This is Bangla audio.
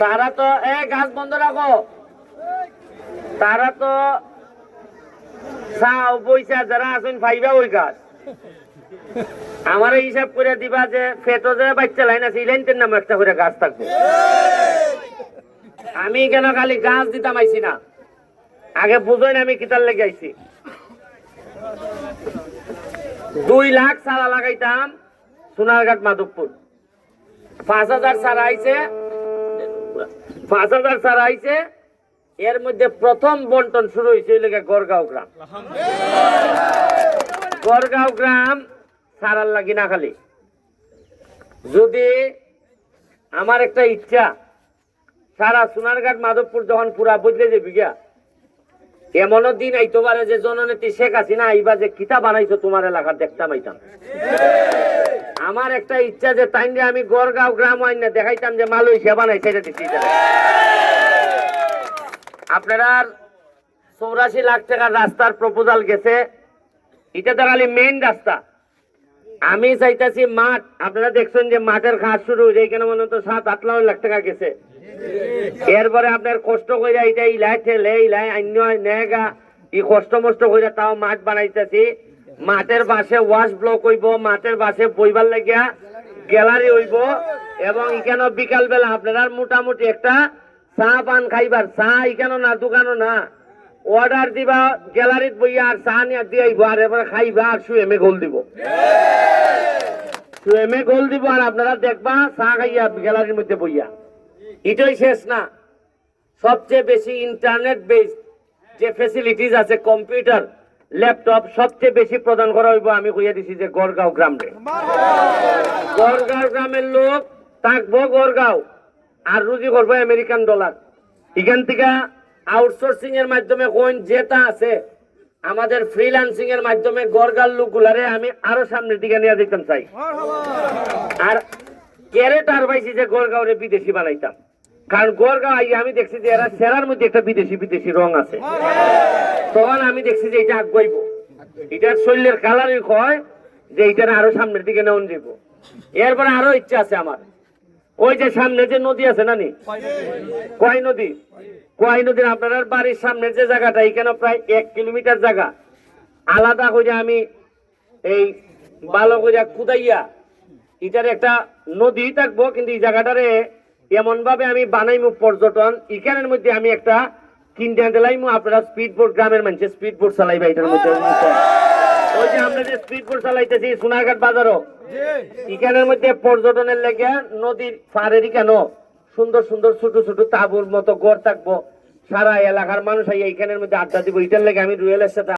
তারা তো গাছ বন্ধ রাখো, তারা তো পয়সা যারা আছেন ফাইবা ওই গাছ আমার হিসাব করে দিবা যে ফেটো যে বাচ্চা লাইন আছে এই লাইনটার নাম একটা করে গাছ থাকবে। আমি কেন খালি গাছ দিতাম আইছি না, আগে বুঝোই না আমি কিতার লেগে আইছি। 2 লাখ চারা লাগাইতাম সোনারঘাট মাধবপুর, 5,000 চারা আইছে, 5,000 চারা আইছে। এর মধ্যে প্রথম বন্টন শুরু হয়েছে গড়গাঁও গ্রাম। গড়গাঁও গ্রাম সারার লাগি না খালি, যদি আমার একটা ইচ্ছা সারা সোনারঘাট মাধবপুর যখন পুরা বদলে যাবি গিয়া, এমনও দিন আইতে পারে যে জননেত্রী শেখ হাসিনা আইবা যে কিতা বানাইছো তোমার এলাকা দেখতাম আইতাম। আমার একটা ইচ্ছা যে তাই আমি গড়গাঁও গ্রাম আইন না দেখাইতাম যে মালয়েশিয়া বানাইছে এটা দিচ্ছি। আপনারা 84 লাখ টাকার রাস্তার প্রপোজাল গেছে, এটা তো খালি মেইন রাস্তা। আমি চাইতেছি মাঠ, আপনারা দেখছেন যে মাঠের কাজ শুরু হয়ে যায়, এখানে মনে হতো 7-8 লাখ টাকা গেছে। এরপরে আপনার কষ্ট করে এটা ইলাই ঠেলে ইলাই অন্য নেগা এই কষ্ট মষ্ট করে তাও মাঠ বানাইতেছি। মাঠের পাশে ওয়াশ ব্লক হইব, মাঠের পাশে বইবার লাগিয়া গ্যালারি হইব, এবং এখানে বিকাল বেলা আপনারা মোটামুটি একটা চা পান খাইবার, চা এখানে না দোকানও না, অর্ডার দিবা গ্যালারিত বইয়া আর চা নিয়ে দিয়ে আইব, আর এবারে খাইবা আর সুয়েমে গোল দিব, সুয়েমে গোল দিব, আর আপনারা দেখবা চা খাইয়া গ্যালারির মধ্যে বইয়া। এটাই শেষ না, সবচেয়ে বেশি ইন্টারনেট বেসড যে ফেসিলিটিস আছে, কম্পিউটার ল্যাপটপ সবচেয়ে বেশি প্রদান করা হইব। আমি কইয়া দিছি যে গড়গাঁও গ্রামে, গড়গাঁও গ্রামের লোক থাকবো গড়গাঁও, আর রুজি করবো আমেরিকান ডলার। এখান থেকে আউটসোর্সিং এর মাধ্যমে কোন যেটা আছে আমাদের ফ্রিল্যান্সিং এর মাধ্যমে গড়গাঁর লোকগুলারে আমি আরো সামনের দিকে নিয়ে যেতাম চাই। আর ক্যারেট আর পাইছি যে গড়গাঁওরে বিদেশি বানাইতাম, কারণ গড়গাঁও আই আমি দেখছি যে এরা সেরার মধ্যে একটা বিদেশি বিদেশি রং আছে। তখন আমি দেখছি যে এটা আগাইবো, এটার শরীরের কালারই কয় যে এটা আরো সামনের দিকে নেওয়া যাবো। এরপরে আরো ইচ্ছা আছে আমার, ওই যে সামনে যে নদী আছে না নি কয় নদী, কয় নদীর আপনার বাড়ির সামনে যে জায়গাটা, এখানে প্রায় 1 কিলোমিটার জায়গা আলাদা করে আমি এই ভালো করে কুদাইয়া এটার একটা নদী থাকবো, কিন্তু এই জায়গাটারে এমন ভাবে আমি বানাইমু পর্যটন, এখানের মধ্যে আমি একটা কিনতে দিলাইমু। আপনারা স্পিড বোট, গ্রামের মানুষ স্পিড বোট চালাইবা এটার মধ্যে। ওই যে আমরা যে স্পিড বোট চালাইতেছি সোনারঘাট বাজারও, এখানের মধ্যে পর্যটনের লেগে নদীর পাড়েরই কেন সুন্দর সুন্দর ছোট ছোট তাঁবুর মতো ঘর থাকবো, সারা এলাকার মানুষ এইখানের মধ্যে আড্ডা দিব। এটার লেগে আমি রুয়েলের সাথে